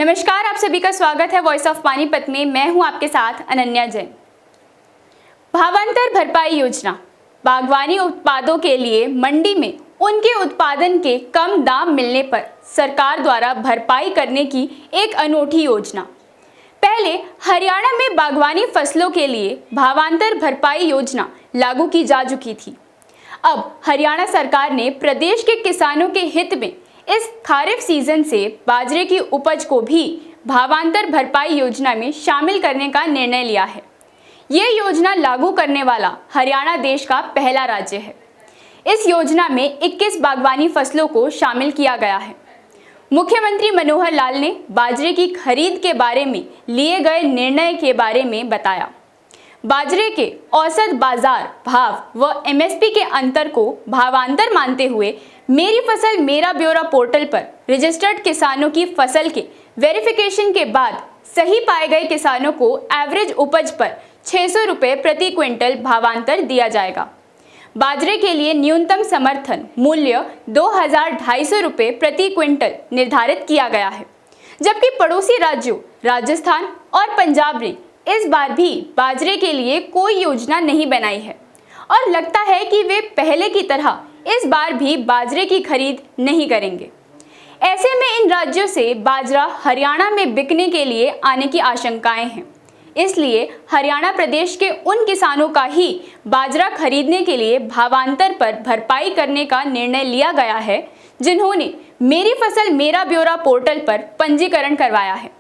नमस्कार, आप सभी का स्वागत है वॉइस ऑफ पानीपत में। मैं हूं आपके साथ अनन्या जैन। भावांतर भरपाई योजना बागवानी उत्पादों के लिए मंडी में उनके उत्पादन के कम दाम मिलने पर सरकार द्वारा भरपाई करने की एक अनूठी योजना। पहले हरियाणा में बागवानी फसलों के लिए भावांतर भरपाई योजना लागू की जा चुकी थी। अब हरियाणा सरकार ने प्रदेश के किसानों के हित में इस खरीफ सीजन से बाजरे की उपज को भी भावांतर भरपाई योजना में शामिल करने का निर्णय लिया है। ये योजना लागू करने वाला हरियाणा देश का पहला राज्य है। इस योजना में 21 बागवानी फसलों को शामिल किया गया है। मुख्यमंत्री मनोहर लाल ने बाजरे की खरीद के बारे में लिए गए निर्णय के बारे में बताया। बाजरे के औसत बाजार भाव व एमएसपी के अंतर को भावांतर मानते हुए मेरी फसल मेरा ब्यौरा पोर्टल पर रजिस्टर्ड किसानों की फसल के वेरिफिकेशन के बाद सही पाए गए किसानों को एवरेज उपज पर 600 रुपये प्रति क्विंटल भावांतर दिया जाएगा। बाजरे के लिए न्यूनतम समर्थन मूल्य 2,250 रुपये प्रति क्विंटल निर्धारित किया गया है, जबकि पड़ोसी राज्यों राजस्थान और पंजाब ने इस बार भी बाजरे के लिए कोई योजना नहीं बनाई है और लगता है कि वे पहले की तरह इस बार भी बाजरे की खरीद नहीं करेंगे। ऐसे में इन राज्यों से बाजरा हरियाणा में बिकने के लिए आने की आशंकाएं हैं। इसलिए हरियाणा प्रदेश के उन किसानों का ही बाजरा खरीदने के लिए भावांतर पर भरपाई करने का निर्णय लिया गया है, जिन्होंने मेरी फसल मेरा ब्यौरा पोर्टल पर पंजीकरण करवाया है।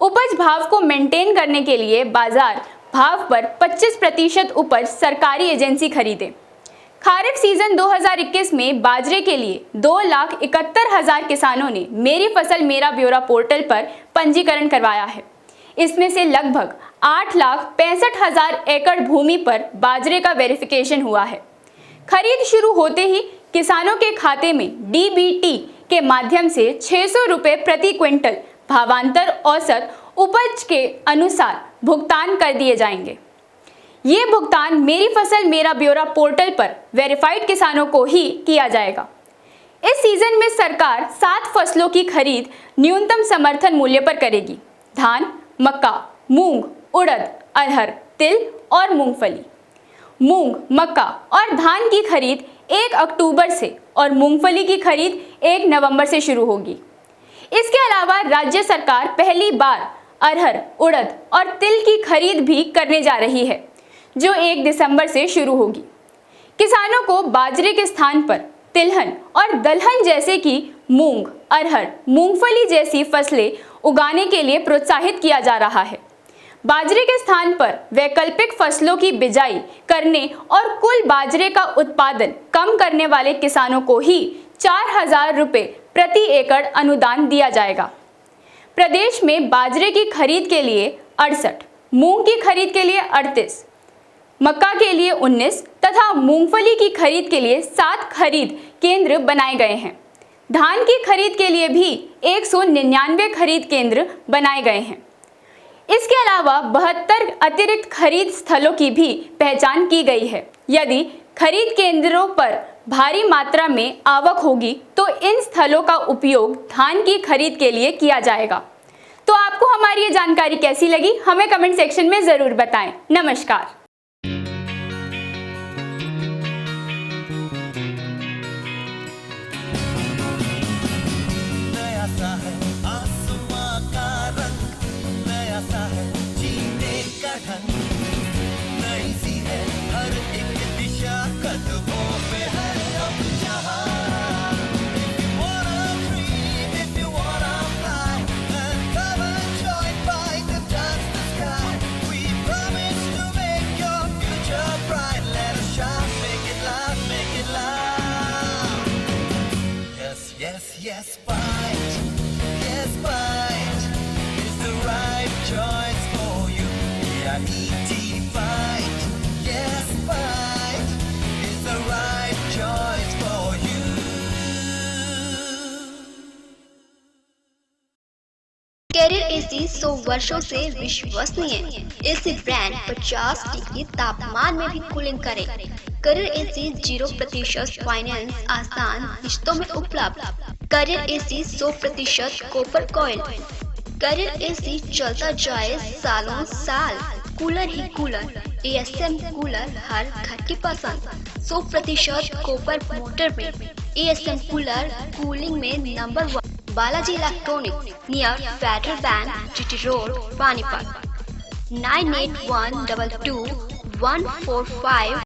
उपज भाव को मेंटेन करने के लिए बाजार भाव पर 25% उपज सरकारी एजेंसी खरीदे। खरीफ सीजन 2021 में बाजरे के लिए 2,71,000 किसानों ने मेरी फसल मेरा ब्यौरा पोर्टल पर पंजीकरण करवाया है। इसमें से लगभग 8,65,000 एकड़ भूमि पर बाजरे का वेरिफिकेशन हुआ है। खरीद शुरू होते ही किसानों के खाते में डीबीटी के माध्यम से 600 रुपये प्रति क्विंटल भावांतर औसत उपज के अनुसार भुगतान कर दिए जाएंगे। ये भुगतान मेरी फसल मेरा ब्यौरा पोर्टल पर वेरीफाइड किसानों को ही किया जाएगा। इस सीजन में सरकार 7 फसलों की खरीद न्यूनतम समर्थन मूल्य पर करेगी। धान, मक्का, मूंग, उड़द, अरहर, तिल और मूंगफली। मूंग, मक्का और धान की खरीद 1 अक्टूबर से और मूंगफली की खरीद 1 नवंबर से शुरू होगी। इसके अलावा राज्य सरकार पहली बार अरहर, उड़द और तिल की खरीद भी करने जा रही है, जो 1 दिसंबर से शुरू होगी। किसानों को बाजरे के स्थान पर तिलहन और दलहन जैसे कि मूंग, अरहर, मूंगफली जैसी फसलें उगाने के लिए प्रोत्साहित किया जा रहा है। बाजरे के स्थान पर वैकल्पिक फसलों की बिजाई करने और कुल बाजरे का उत्पादन कम करने वाले किसानों को ही 4,000 रुपये प्रति एकड़ अनुदान दिया जाएगा। प्रदेश में बाजरे की खरीद के लिए 68, मूंग की खरीद के लिए 38, मक्का के लिए 19 तथा मूंगफली की खरीद के लिए 7 खरीद केंद्र बनाए गए हैं। धान की खरीद के लिए भी 199 खरीद केंद्र बनाए गए हैं। इसके अलावा 72 अतिरिक्त खरीद स्थलों की भी पहचान की गई है। यदि खरीद केंद्रों पर भारी मात्रा में आवक होगी तो इन स्थलों का उपयोग धान की खरीद के लिए किया जाएगा। तो आपको हमारी ये जानकारी कैसी लगी, हमें कमेंट सेक्शन में जरूर बताएं। नमस्कार। नया सा है आसमां का रंग, नया सा है जीने का ढंग, नई सी है हर एक दिशा, कदमों पे है अब जहां। If you wanna dream, if you wanna fly, then come and join, fight and touch the sky. We promise to make your future bright. Let us shine, make it loud, make it loud. Yes, yes, yes, fight. Yes, fight is the right choice for you. BIET, fight. Yes, fight is the right choice for you. Carrier AC 100 वर्षों से विश्वसनीय। AC brand 50 degree तापमान में भी cooling करे। Career AC 0% finance आसान किश्तों में उपलब्ध। Carrier AC 100% copper coil. Carrier AC चलता जाए सालों साल, कूलर ही कूलर, एएसएम कूलर हर घर की पसंद। 100% कॉपर मोटर में एएसएम कूलर कूलिंग में number 1। Balaji electronic near Federal Bank, GT road, Panipat. 98122145